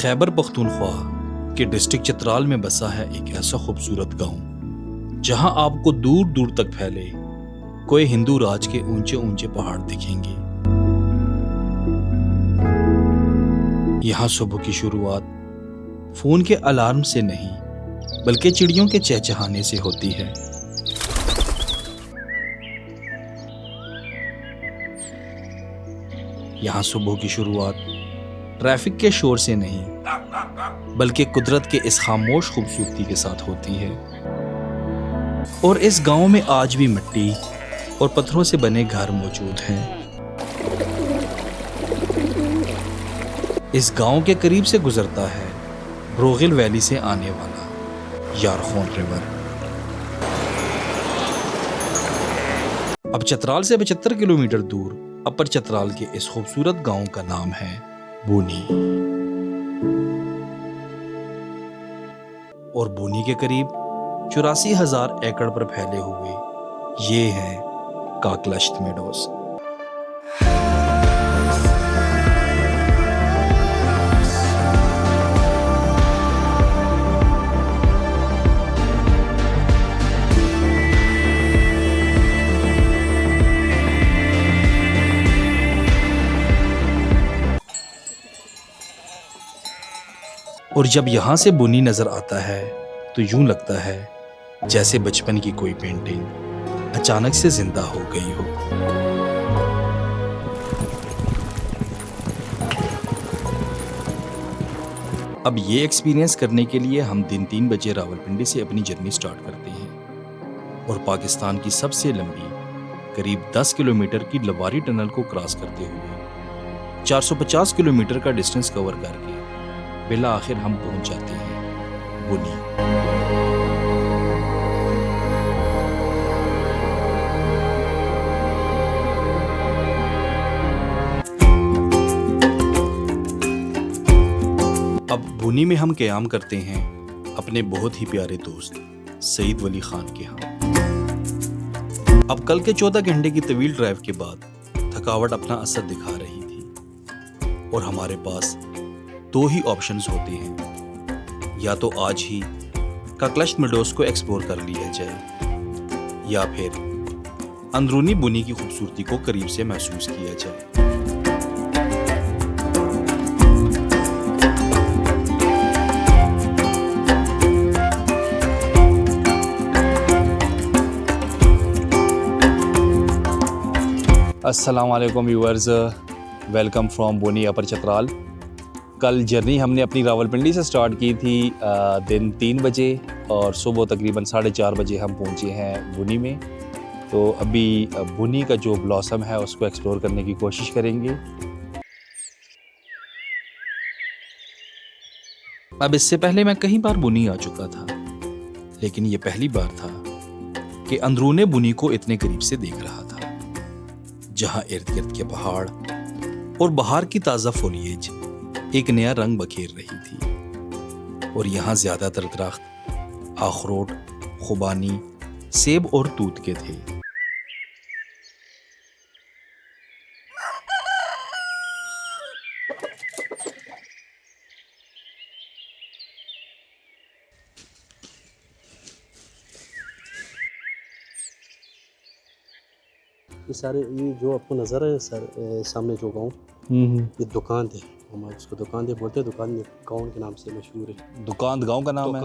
खैबर पख्तूनख्वा के डिस्ट्रिक्ट चित्राल में बसा है एक ऐसा खूबसूरत गांव जहां आपको दूर दूर तक फैले कोई हिंदू राज के ऊंचे ऊंचे पहाड़ दिखेंगे। यहां सुबह की शुरुआत फोन के अलार्म से नहीं बल्कि चिड़ियों के चहचहाने से होती है। यहां सुबह की शुरुआत ट्रैफिक के शोर से नहीं बल्कि कुदरत के इस खामोश खूबसूरती के साथ होती है। और इस गांव में आज भी मिट्टी और पत्थरों से बने घर मौजूद हैं। इस गांव के करीब से गुजरता है ब्रोगिल वैली से आने वाला यारखून रिवर। अब चतराल से 75 किलोमीटर दूर अपर चतराल के इस खूबसूरत गांव का नाम है बूनी। और बूनी के करीब 84,000 एकड़ पर फैले हुए ये हैं काकलश्त मेडोज। और जब यहां से बुनी नजर आता है तो यूं लगता है जैसे बचपन की कोई पेंटिंग अचानक से जिंदा हो गई हो। अब ये एक्सपीरियंस करने के लिए हम दिन 3 बजे रावलपिंडी से अपनी जर्नी स्टार्ट करते हैं और पाकिस्तान की सबसे लंबी करीब 10 किलोमीटर की लवारी टनल को क्रॉस करते हुए 450 किलोमीटर का डिस्टेंस कवर करके बिला आखिर हम पहुंच जाते हैं बुनी। अब बुनी में हम क़याम करते हैं अपने बहुत ही प्यारे दोस्त सईद वली खान के यहाँ। अब कल के 14 घंटे की तवील ड्राइव के बाद थकावट अपना असर दिखा रही थी और हमारे पास 2 ही ऑप्शंस होते हैं, या तो आज ही काकलश्त मेडोज को एक्सप्लोर कर लिया जाए या फिर अंदरूनी बुनी की खूबसूरती को करीब से महसूस किया जाए। अस्सलाम वालेकुम व्यूअर्स, वेलकम फ्रॉम बुनी अपर चतराल। कल जर्नी हमने अपनी रावलपिंडी से स्टार्ट की थी दिन 3 बजे और सुबह तकरीबन 4:30 बजे हम पहुंचे हैं बुनी में। तो अभी बुनी का जो ब्लॉसम है उसको एक्सप्लोर करने की कोशिश करेंगे। अब इससे पहले मैं कई बार बुनी आ चुका था, लेकिन ये पहली बार था कि अंदरूने बुनी को इतने करीब से देख रहा था, जहां इर्द गिर्द के पहाड़ और बाहर की ताज़ा फोलिएज एक नया रंग बखेर रही थी। और यहाँ ज्यादातर दरख्त अखरोट, खुबानी, सेब और तूत के थे। ये जो आपको नज़र है सर सामने जो गाँव, ये दुकान थे, हमारे उसको दुकान थे बोलते हैं। दुकान गाँव के नाम से मशहूर है। दुकान गांव का नाम है?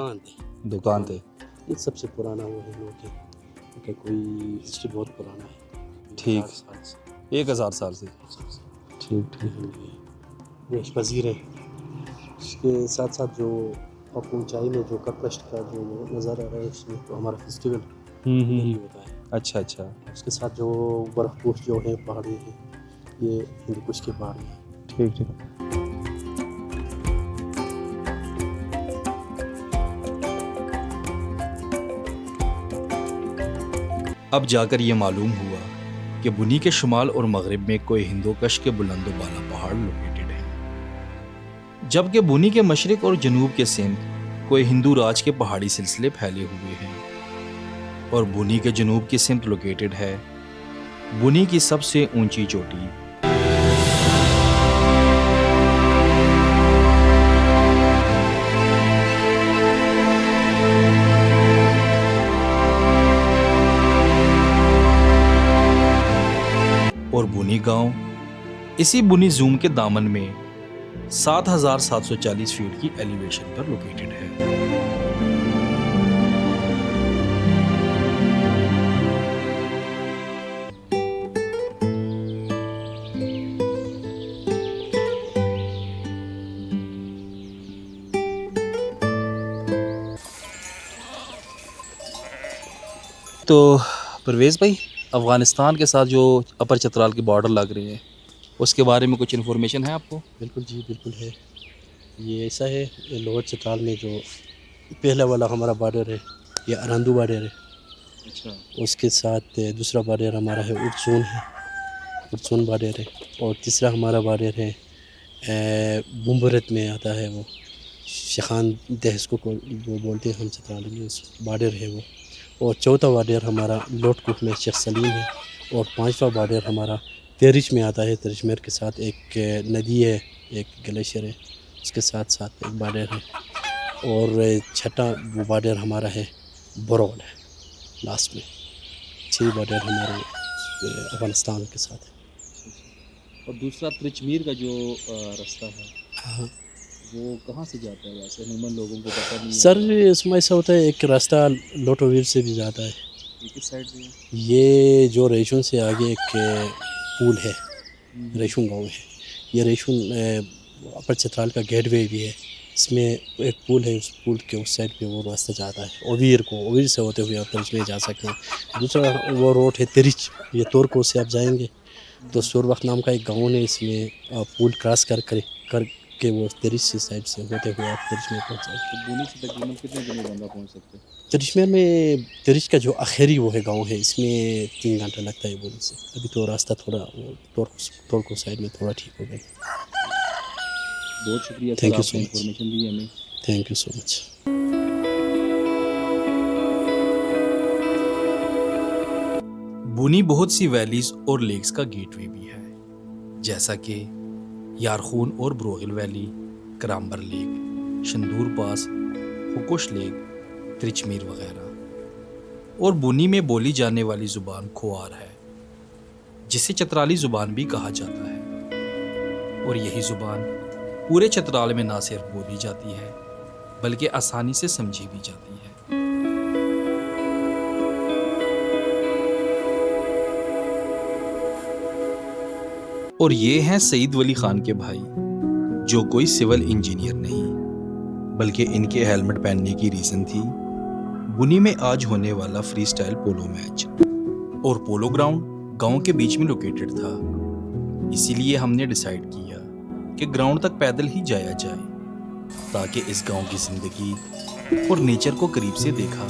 दुकान थे। ये सबसे पुराना वो है लोग है, कोई हिस्ट्री बहुत पुराना है। ठीक, 1000 साल से। ठीक। ये पजीर है। इसके साथ साथ जो आपको ऊंचाई में जो काकलश्त का जो नज़र आ रहा है इसमें तो हमारा फेस्टिवल यही होता है। अच्छा। उसके साथ जो बर्फपूश जो है पहाड़ी है, ये हिंदू कुश की पहाड़ी है। ठीक। अब जाकर ये मालूम हुआ कि बुनी के शुमाल और मगरिब में कोई हिंदोकश के बुलंदो बाला पहाड़ लोकेटेड है, जबकि बुनी के मशरिक और जनूब के सिंध कोई हिंदू राज के पहाड़ी सिलसिले फैले हुए हैं। और बुनी के जनूब की सिमत लोकेटेड है बुनी की सबसे ऊंची चोटी बुनी गांव इसी बुनी जूम के दामन में 7,740 फीट की एलिवेशन पर लोकेटेड है। तो परवेज़ भाई, अफ़गानिस्तान के साथ जो अपर चतराल के बॉर्डर लग रहे हैं उसके बारे में कुछ इन्फॉर्मेशन है आपको? बिल्कुल जी, बिल्कुल है। ये ऐसा है, ये लोअर चतराल में जो पहला वाला हमारा बॉर्डर है, ये अरांदू बॉर्डर है। अच्छा। उसके साथ दूसरा बॉर्डर हमारा है उर्सून बॉर्डर है, और तीसरा हमारा बॉर्डर है बुम्बरत में आता है, वो शखान दहस को वो बोलते हैं हम चतराल में, उस बॉर्डर है वो। और चौथा बॉर्डर हमारा लोटकुट में शेख सलीम है, और पांचवा बॉर्डर हमारा तेरिश में आता है। तेरिशमेर के साथ एक नदी है, एक ग्लेशियर है, उसके साथ साथ एक बॉर्डर है। और छठा वो बॉर्डर हमारा है बरौल है लास्ट में। 6 बॉर्डर हमारे अफ़गानिस्तान के साथ है। और दूसरा त्रिचमीर का जो रास्ता है, हाँ वो कहाँ से जाता है? वैसे अमूमन लोगों को पता नहीं है। सर, इसमें ऐसा होता है, एक रास्ता लोटोवीर से भी जाता है। ये किस साइड से है? ये जो रेशुन से आगे एक पुल है, रेशुन गांव है। ये रेशुन अपर चतराल का गेटवे भी है। इसमें एक पुल है, उस पुल के उस साइड पे वो रास्ता जाता है ओवीर से होते हुए आप तिरिच में जा सकते हैं। दूसरा वो रोड है तिरिच, ये तोरको से आप जाएंगे तो सुरवक्त नाम का एक गांव है, इसमें पुल क्रॉस करके वो तिरिच से साइड से होते हुए आप तिरिच में पहुँच जाएंगे। तो बुनी से तकरीबन कितने दिन में बंदा पहुँच सकते हैं? तिरिचमेर में तिरिच का जो आखिरी वो है गांव है, इसमें 3 घंटा लगता है बोलने से। अभी तो रास्ता थोड़ा तोरको साइड में थोड़ा ठीक हो गया। बहुत शुक्रिया Thank सर, you आपने so much. इन्फॉर्मेशन दी हमें। Thank you so much. बुनी बहुत सी वैलीज और लेक्स का गेटवे भी है, जैसा कि यारखून और ब्रोगिल वैली, कराम्बर लेक, शंदूर पास, हुकुश लेक, त्रिचमीर वगैरह। और बुनी में बोली जाने वाली ज़ुबान खोआर है, जिसे चतराली ज़ुबान भी कहा जाता है। और यही ज़ुबान पूरे चतराल में ना सिर्फ बोली जाती है बल्कि आसानी से समझी भी जाती है। और ये हैं सईद वली खान के भाई, जो कोई सिविल इंजीनियर नहीं बल्कि इनके हेलमेट पहनने की रीज़न थी बुनी में आज होने वाला फ्री स्टाइल पोलो मैच। और पोलो ग्राउंड गांव के बीच में लोकेटेड था, इसीलिए हमने डिसाइड किया कि ग्राउंड तक पैदल ही जाया जाए, ताकि इस गांव की जिंदगी और नेचर को करीब से देखा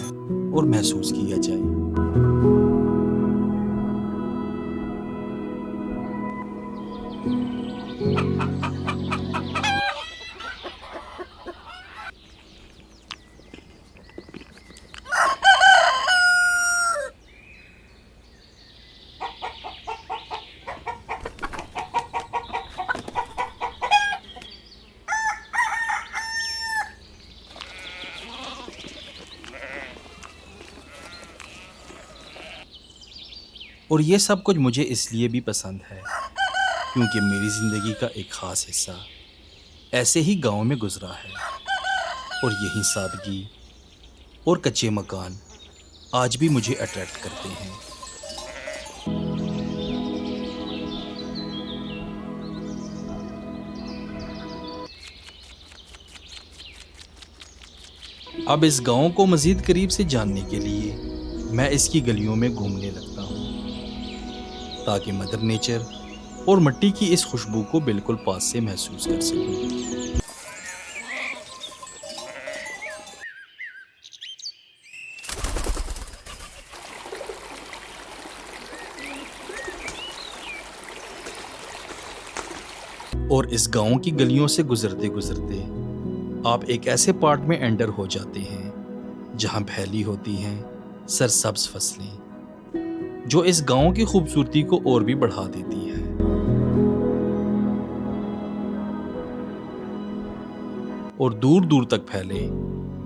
और महसूस किया जाए। और ये सब कुछ मुझे इसलिए भी पसंद है क्योंकि मेरी ज़िंदगी का एक ख़ास हिस्सा ऐसे ही गांव में गुजरा है, और यही सादगी और कच्चे मकान आज भी मुझे अट्रैक्ट करते हैं। अब इस गांव को मज़ीद करीब से जानने के लिए मैं इसकी गलियों में घूमने लगता हूँ, ताकि मदर नेचर और मिट्टी की इस खुशबू को बिल्कुल पास से महसूस कर सकूं। और इस गांव की गलियों से गुजरते गुजरते आप एक ऐसे पार्ट में एंटर हो जाते हैं जहां फैली होती हैं सरसब्ज फसलें, जो इस गांव की खूबसूरती को और भी बढ़ा देती है। और दूर दूर तक फैले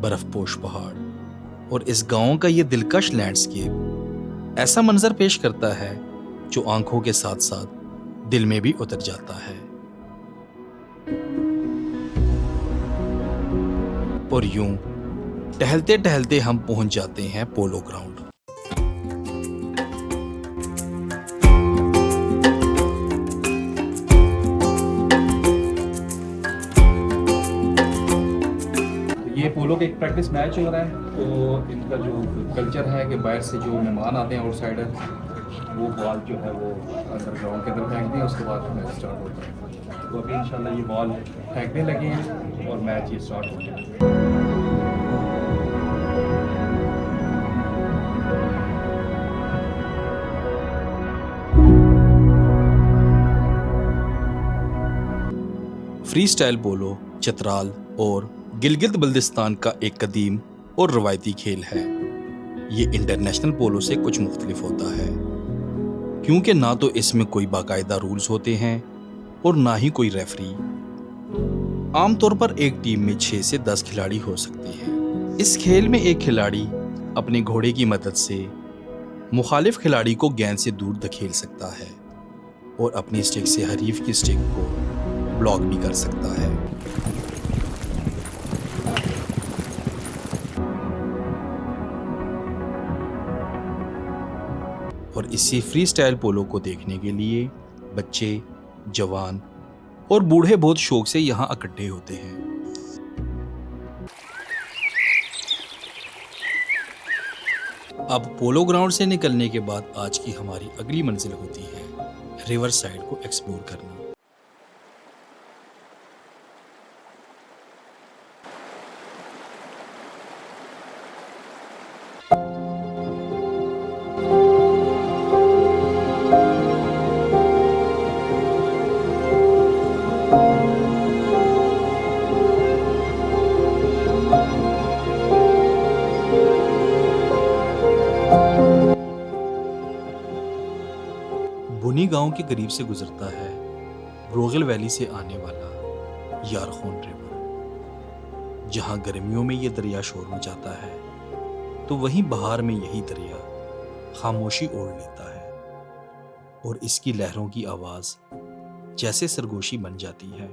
बर्फपोश पहाड़ और इस गांव का ये दिलकश लैंडस्केप ऐसा मंजर पेश करता है जो आंखों के साथ साथ दिल में भी उतर जाता है। और यूं टहलते टहलते हम पहुंच जाते हैं पोलो ग्राउंड। ये पोलो का एक प्रैक्टिस मैच हो रहा है, तो इनका जो कल्चर है कि बाहर से जो मेहमान आते हैं आउटसाइडर, वो बॉल जो है वो अंदर ग्राउंड के अंदर फेंकते हैं, उसके बाद मैच स्टार्ट होता है। तो अभी इंशाल्लाह ये बॉल फेंकने लगे हैं और मैच ये स्टार्ट हो गया। फ्री स्टाइल पोलो चित्राल और गिलगित बल्तिस्तान का एक कदीम और रवायती खेल है। ये इंटरनेशनल पोलो से कुछ मुख्तलिफ होता है, क्योंकि ना तो इसमें कोई बाकायदा रूल्स होते हैं और ना ही कोई रेफरी। आमतौर पर एक टीम में 6 से 10 खिलाड़ी हो सकते हैं। इस खेल में एक खिलाड़ी अपने घोड़े की मदद से मुखालिफ खिलाड़ी को गेंद से दूर धकेल सकता है और अपनी स्टिक से हरीफ की स्टिक को ब्लॉक भी कर सकता है। और इसी फ्री स्टाइल पोलो को देखने के लिए बच्चे, जवान और बूढ़े बहुत शौक से यहाँ इकट्ठे होते हैं। अब पोलो ग्राउंड से निकलने के बाद आज की हमारी अगली मंजिल होती है रिवर साइड को एक्सप्लोर करना। बुनी गांव के करीब से गुजरता है रोगिल वैली से आने वाला यारखून रिवर। जहां गर्मियों में ये दरिया शोर मचाता है, तो वहीं बहार में यही दरिया खामोशी ओढ़ लेता है और इसकी लहरों की आवाज जैसे सरगोशी बन जाती है।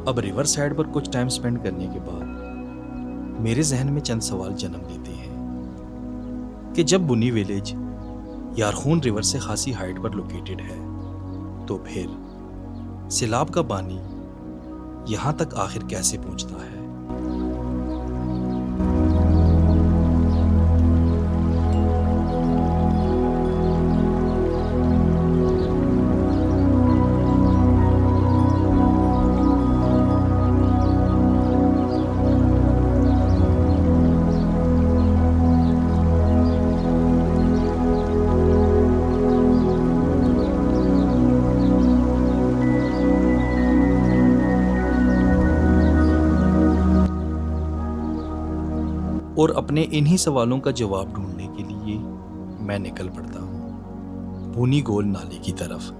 अब रिवर साइड पर कुछ टाइम स्पेंड करने के बाद मेरे जहन में चंद सवाल जन्म लेते हैं कि जब बुनी विलेज यारखून रिवर से खासी हाइट पर लोकेटेड है, तो फिर सैलाब का पानी यहां तक आखिर कैसे पहुंचता है। और अपने इन्हीं सवालों का जवाब ढूंढने के लिए मैं निकल पड़ता हूँ पूनी गोल नाले की तरफ।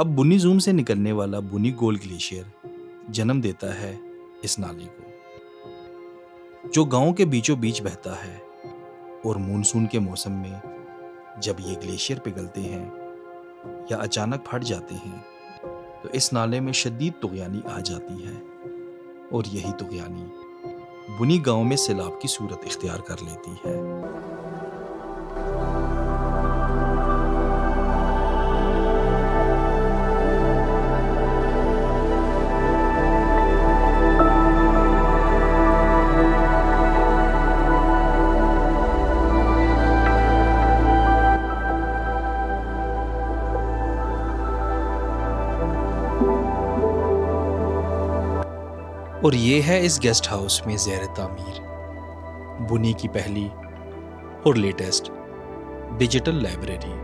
अब बुनी जूम से निकलने वाला बुनी गोल ग्लेशियर जन्म देता है इस नाले को। जो गांव के बीचों बीच बहता है। और मानसून के मौसम में जब ये ग्लेशियर पिघलते हैं या अचानक फट जाते हैं तो इस नाले में शदीद तुग़यानी आ जाती है, और यही तुग़यानी बुनी गांव में सैलाब की सूरत इख्तियार कर लेती है। और ये है इस गेस्ट हाउस में ज़ेर तामीर बुनी की पहली और लेटेस्ट डिजिटल लाइब्रेरी।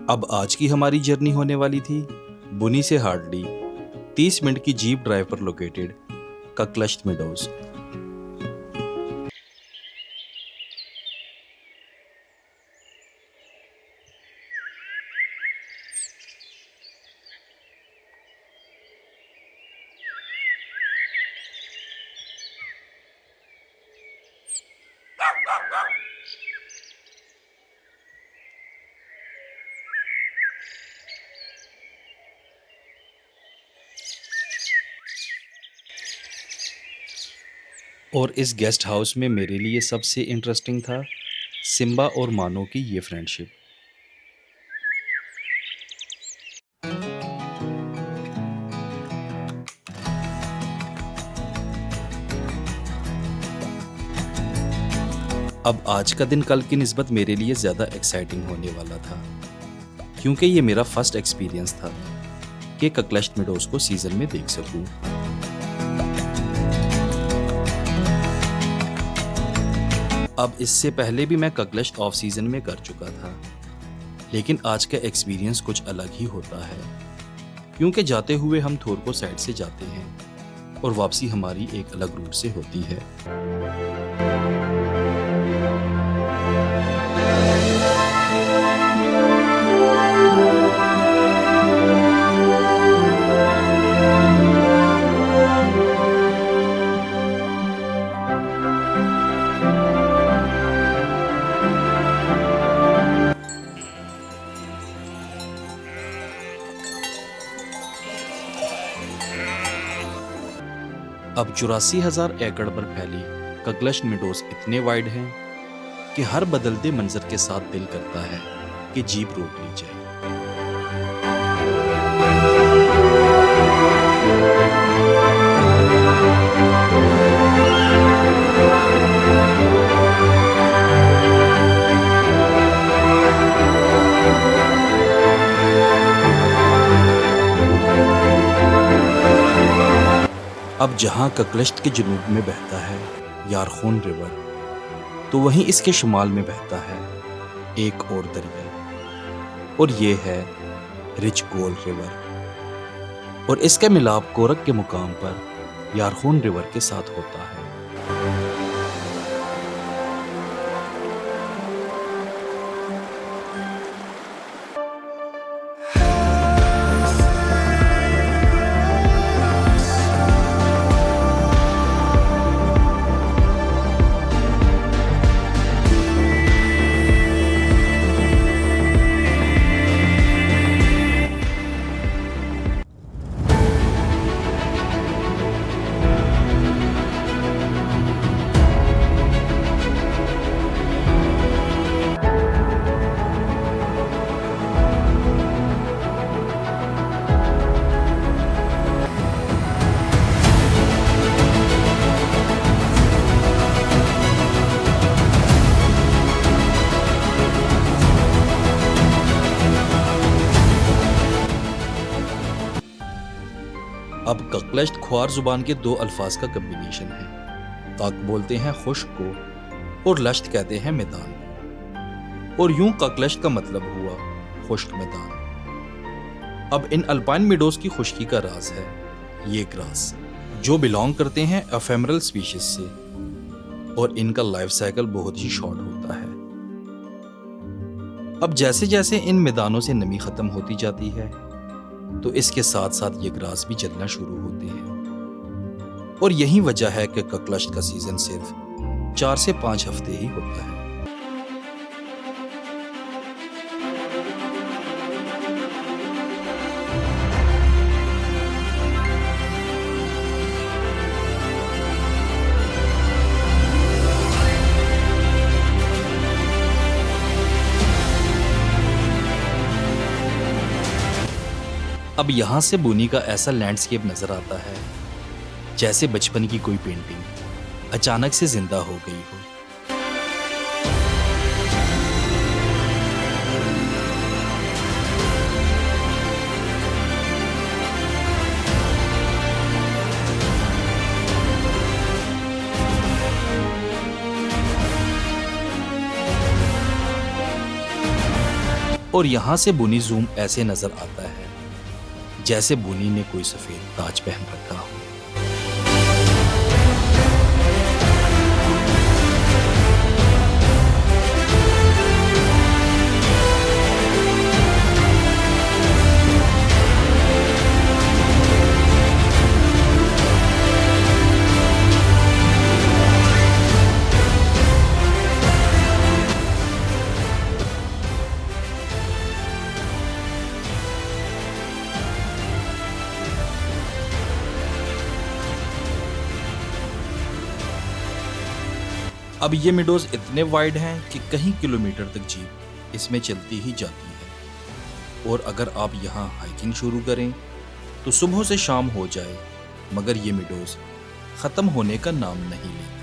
अब आज की हमारी जर्नी होने वाली थी बुनी से हार्डली 30 मिनट की जीप ड्राइव पर लोकेटेड ककलश्त मेडोज। और इस गेस्ट हाउस में मेरे लिए सबसे इंटरेस्टिंग था सिम्बा और मानो की ये फ्रेंडशिप। अब आज का दिन कल की निस्बत मेरे लिए ज़्यादा एक्साइटिंग होने वाला था, क्योंकि ये मेरा फर्स्ट एक्सपीरियंस था कि ककलश्त मेडोज को सीज़न में देख सकूं। अब इससे पहले भी मैं ककलश्त ऑफ सीज़न में कर चुका था, लेकिन आज का एक्सपीरियंस कुछ अलग ही होता है, क्योंकि जाते हुए हम थोरको साइड से जाते हैं और वापसी हमारी एक अलग रूट से होती है। अब 84,000 एकड़ पर फैली ककलश्त मेडोज इतने वाइड हैं कि हर बदलते मंजर के साथ दिल करता है कि जीप रोक ली जाए। अब जहां ककलश्त के जुनूब में बहता है यारखून रिवर, तो वहीं इसके शुमाल में बहता है एक और दरिया, और ये है रिच गोल रिवर। और इसका मिलाप कोरक के मुकाम पर यारखून रिवर के साथ होता है। अब ककलश्त ख्वार जुबान के दो अल्फाज का कम्बिनेशन है। कक बोलते हैं खुश्क को और लश्त कहते हैं मैदान को, और यूं ककलश्त का मतलब हुआ खुश्क मैदान। अब इन अल्पाइन मीडोज की खुश्की का राज है ये ग्रास, जो बिलोंग करते हैं एफेमरल स्पीशीज से, और इनका लाइफ साइकिल बहुत ही शॉर्ट होता है। अब जैसे जैसे इन मैदानों से नमी खत्म होती जाती है तो इसके साथ साथ ये ग्रास भी जलना शुरू होते हैं, और यही वजह है कि ककलश्त का सीजन सिर्फ 4 से 5 हफ्ते ही होता है। अब यहां से बुनी का ऐसा लैंडस्केप नजर आता है जैसे बचपन की कोई पेंटिंग अचानक से जिंदा हो गई हो। और यहां से बुनी जूम ऐसे नजर आता है जैसे बुनी ने कोई सफेद ताज पहन रखा हो। अब ये मिडोज इतने वाइड हैं कि कई किलोमीटर तक जीप इसमें चलती ही जाती है, और अगर आप यहाँ हाइकिंग शुरू करें तो सुबह से शाम हो जाए, मगर ये मिडोज खत्म होने का नाम नहीं लेते।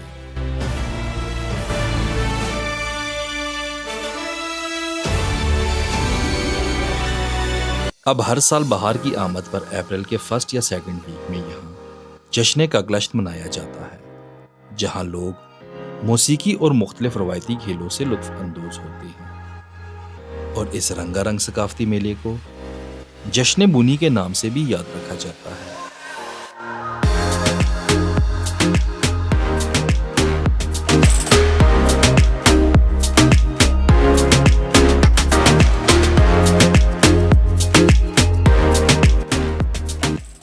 अब हर साल बहार की आमद पर अप्रैल के फर्स्ट या सेकंड वीक में यहाँ जश्न ककलश्त मनाया जाता है, जहाँ लोग मौसीकी और मुख्तलिफ रवायती खेलों से लुत्फ अंदोज होते हैं, और इस रंगारंग सकाफती मेले को जश्न बुनी के नाम से भी याद रखा जाता है।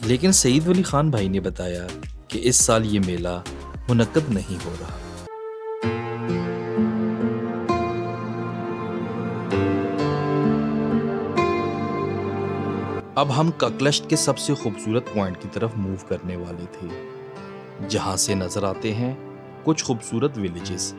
लेकिन सईद वली खान भाई ने बताया कि इस साल ये मेला मुनक्कद नहीं हो रहा। अब हम ककलश्त के सबसे खूबसूरत पॉइंट की तरफ मूव करने वाले थे, जहां से नजर आते हैं कुछ खूबसूरत विलेजेस।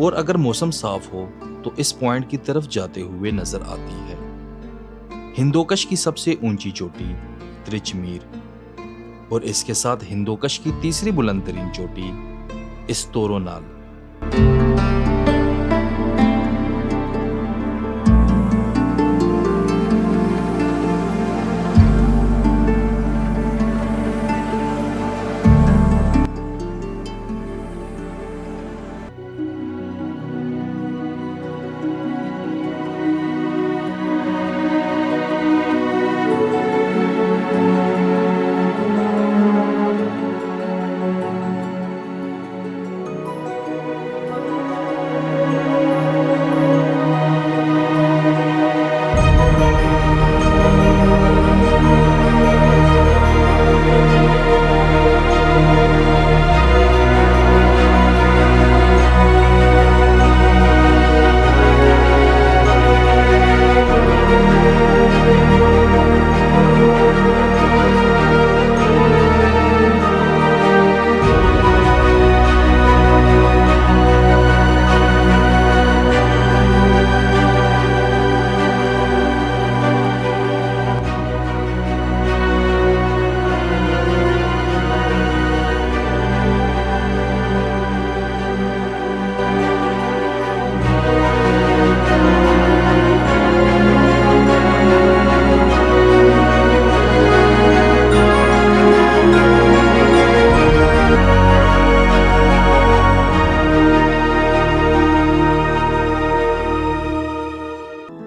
और अगर मौसम साफ हो तो इस पॉइंट की तरफ जाते हुए नजर आती है हिंदोकश की सबसे ऊंची चोटी त्रिचमीर, और इसके साथ हिंदोकश की तीसरी बुलंदतरीन चोटी इस्तोरोनाल।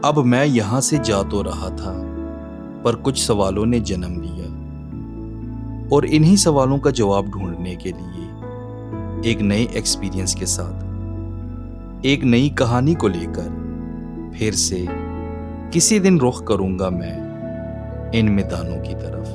अब मैं यहाँ से जा तो रहा था, पर कुछ सवालों ने जन्म लिया, और इन्हीं सवालों का जवाब ढूंढने के लिए एक नए एक्सपीरियंस के साथ, एक नई कहानी को लेकर फिर से किसी दिन रुख करूंगा मैं इन मैदानों की तरफ।